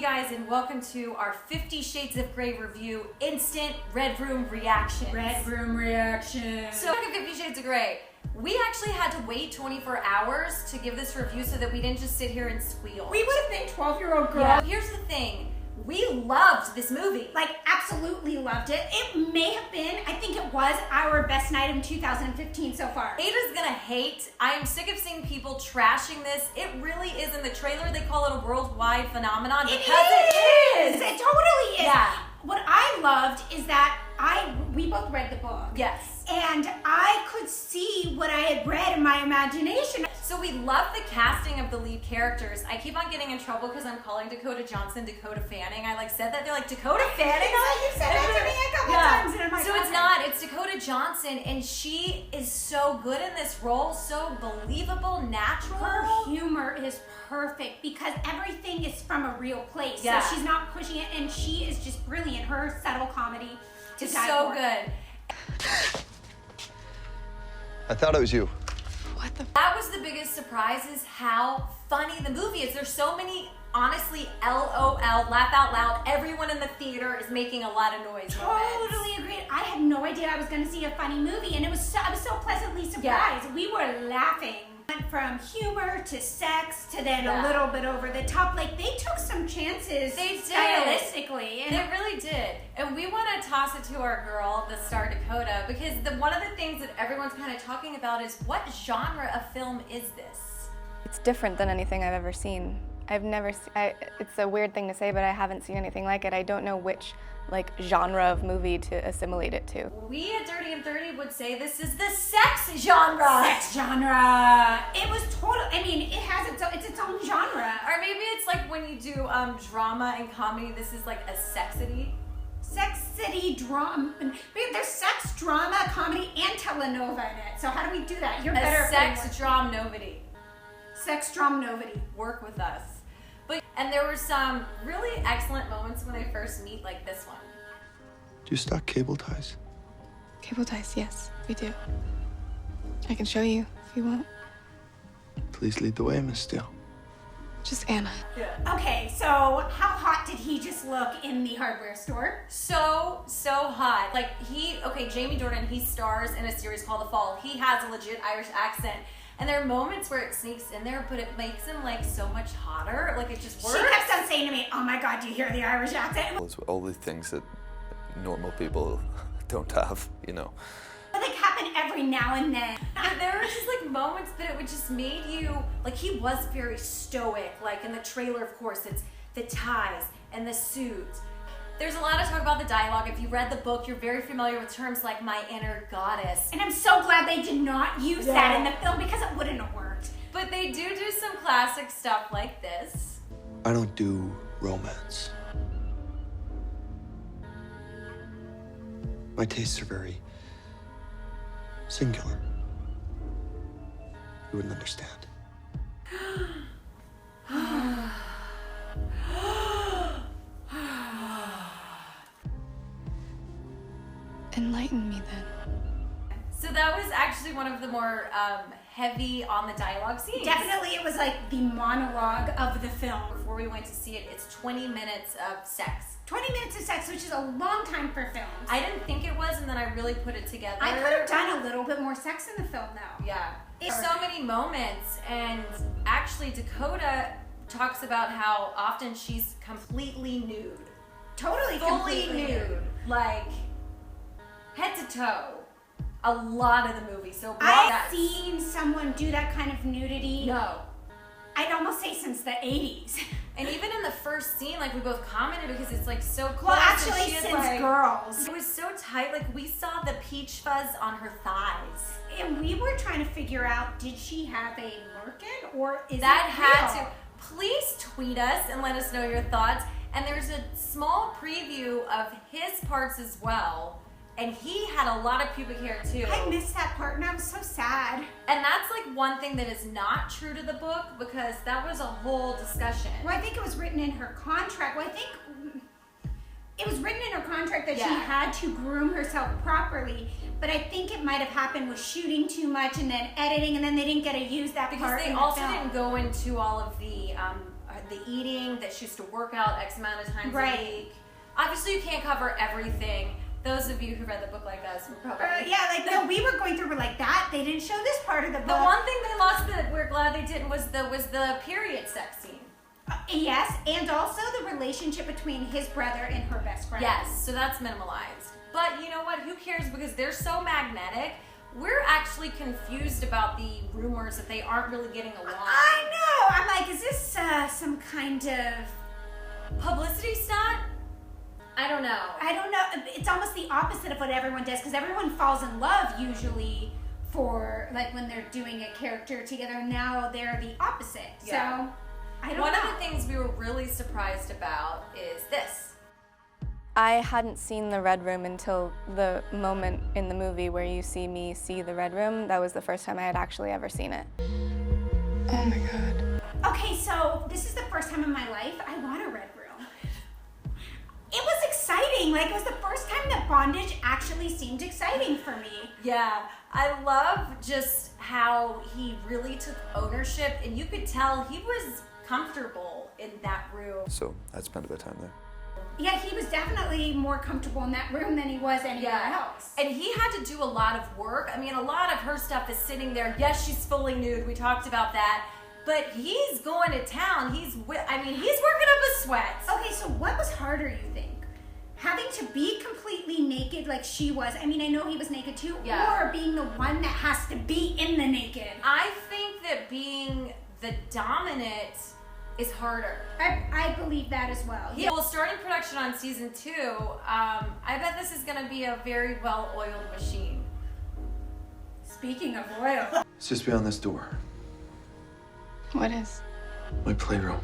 guys, and welcome to our 50 Shades of Grey review, instant Red Room reactions. Red Room reactions. So, look at 50 Shades of Grey. We actually had to wait 24 hours to give this review so that we didn't just sit here and squeal. We would have been 12-year-old girls. Yeah. Here's the thing. We loved this movie. Like, absolutely loved it. It may have been, I think it was, our best night in 2015 so far. Ada's gonna hate. I am sick of seeing people trashing this. It really is. In the trailer, they call it a worldwide phenomenon because it is. It totally is. Yeah. What I loved is that we both read the book. Yes. And I could see what I had read in my imagination. So we love the casting of the lead characters. I keep on getting in trouble because I'm calling Dakota Johnson Dakota Fanning. I said that. They're like, Dakota Fanning? You said that to me a couple times. And I'm like, so it's not. It's Dakota Johnson, and she is so good in this role. So believable, natural. Her humor is perfect because everything is from a real place. Yeah. So she's not pushing it, and she is just brilliant. Her subtle comedy is so good. I thought it was you. What the? That was the biggest surprise, is how funny the movie is. There's so many, honestly, LOL, laugh out loud. Everyone in the theater is making a lot of noise. Totally agreed. I had no idea I was going to see a funny movie, and I was so pleasantly surprised. Yeah. We were laughing. Went from humor to sex to then a little bit over the top. Like, they took some chances stylistically. And they really did. And we want to toss it to our girl, the star Dakota, because one of the things that everyone's kind of talking about is, what genre of film is this? It's different than anything I've ever seen. I've never it's a weird thing to say, but I haven't seen anything like it. I don't know which genre of movie to assimilate it to. We at Dirty and 30 would say this is the sex genre. Sex genre. It was total. I mean, it has its own genre. Or maybe it's like when you do drama and comedy. This is like a sexity. Sex City drama. There's sex, drama, comedy, and telenovela in it. So how do we do that? You're better. Sex drum novity. Sex drum novity. Work with us. And there were some really excellent moments when they first meet, like this one. Do you stock cable ties? Cable ties, yes, we do. I can show you if you want. Please lead the way, Miss Steele. Just Anna. Yeah. Okay, so how hot did he just look in the hardware store? So hot. Like, Jamie Dornan, he stars in a series called The Fall. He has a legit Irish accent. And there are moments where it sneaks in there, but it makes him so much hotter. Like, it just works. She kept on saying to me, "Oh my God, do you hear the Irish accent?" It's all the things that normal people don't have, you know. But they happen every now and then. But there were just moments that it would just made you, he was very stoic. Like in the trailer, of course, it's the ties and the suits. There's a lot of talk about the dialogue. If you read the book, you're very familiar with terms like my inner goddess. And I'm so glad they did not use that in the film because it wouldn't have worked. But they do some classic stuff like this. I don't do romance. My tastes are very singular. You wouldn't understand. Enlighten me then. So that was actually one of the more heavy on the dialogue scenes. Definitely, it was the monologue of the film. Before we went to see it, it's 20 minutes of sex. 20 minutes of sex, which is a long time for films. I didn't think it was, and then I really put it together. I could have done a little bit more sex in the film, though. Yeah. There's so many moments, and actually Dakota talks about how often she's completely nude. Totally Fully nude. Head to toe. A lot of the movie. So I've seen someone do that kind of nudity. No. I'd almost say since the 80s. And even in the first scene, we both commented because it's so close. Well, actually, since Girls. It was so tight. We saw the peach fuzz on her thighs. And we were trying to figure out, did she have a merkin or is that it had real? to. Please tweet us and let us know your thoughts. And there's a small preview of his parts as well. And he had a lot of pubic hair too. I missed that part and I was so sad. And that's one thing that is not true to the book, because that was a whole discussion. Well, I think it was written in her contract. Well, I think it was written in her contract that she had to groom herself properly. But I think it might have happened with shooting too much and then editing, and then they didn't get to use that part because they also didn't go into all of the the eating, that she used to work out X amount of times Right. a week. Obviously, you can't cover everything. Those of you who read the book like us were probably... Yeah, like, no, we were going through, we're like, that, they didn't show this part of the book. The one thing they lost that we're glad they didn't was the period sex scene. Yes, and also the relationship between his brother and her best friend. Yes, so that's minimalized. But you know what? Who cares? Because they're so magnetic. We're actually confused about the rumors that they aren't really getting along. I know. I'm like, is this some kind of Publicity stunt? I don't know. I don't know. It's almost the opposite of what everyone does, because everyone falls in love usually for, like, when they're doing a character together. Now they're the opposite. Yeah. So, I don't One know. of the things we were really surprised about is this. I hadn't seen the Red Room until the moment in the movie where you see me see the Red Room. That was the first time I had actually ever seen it. Oh my god. Okay, so this is the first time in my life I want a red room. It was exciting. Like, it was the first time that bondage actually seemed exciting for me. Yeah, I love just how he really took ownership, and you could tell he was comfortable in that room. So I spent a bit of time there. Yeah, he was definitely more comfortable in that room than he was anywhere else. And he had to do a lot of work. I mean, a lot of her stuff is sitting there. Yes, she's fully nude. We talked about that. But he's going to town. He's working up a sweat. Okay, so what was harder, you think? Having to be completely naked like she was. I mean, I know he was naked too. Yeah. Or being the one that has to be in the naked. I think that being the dominant is harder. I believe that as well. Yeah. Well, starting production on season 2, I bet this is going to be a very well-oiled machine. Speaking of oil. It's just beyond this door. What is? My playroom.